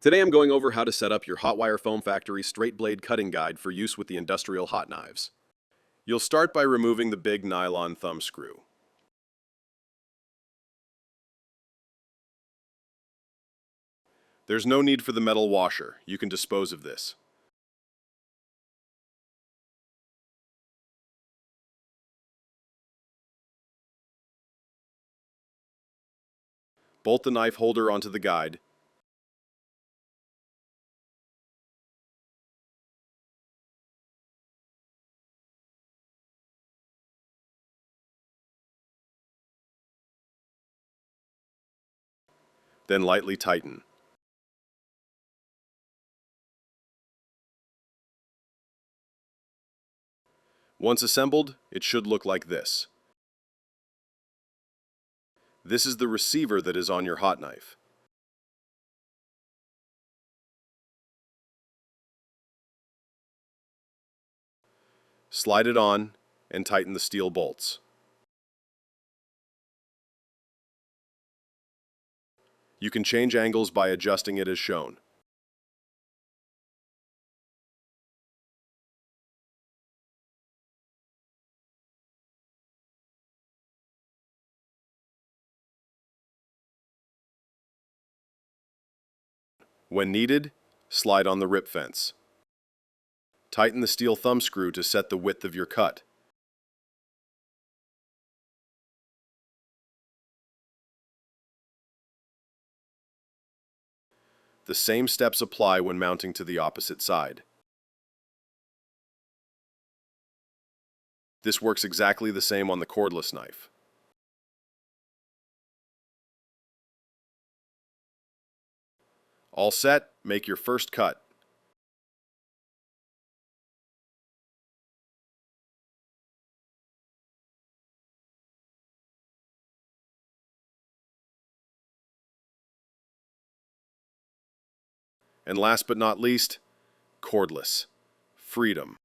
Today I'm going over how to set up your hot wire foam factory straight blade cutting guide for use with the industrial hot knives. You'll start by removing the big nylon thumb screw. There's no need for the metal washer. You can dispose of this. Bolt the knife holder onto the guide. Then lightly tighten. Once assembled, it should look like this. This is the receiver that is on your hot knife. Slide it on and tighten the steel bolts. You can change angles by adjusting it as shown. When needed, slide on the rip fence. Tighten the steel thumb screw to set the width of your cut. The same steps apply when mounting to the opposite side. This works exactly the same on the cordless knife. All set, make your first cut. And last but not least, cordless. Freedom.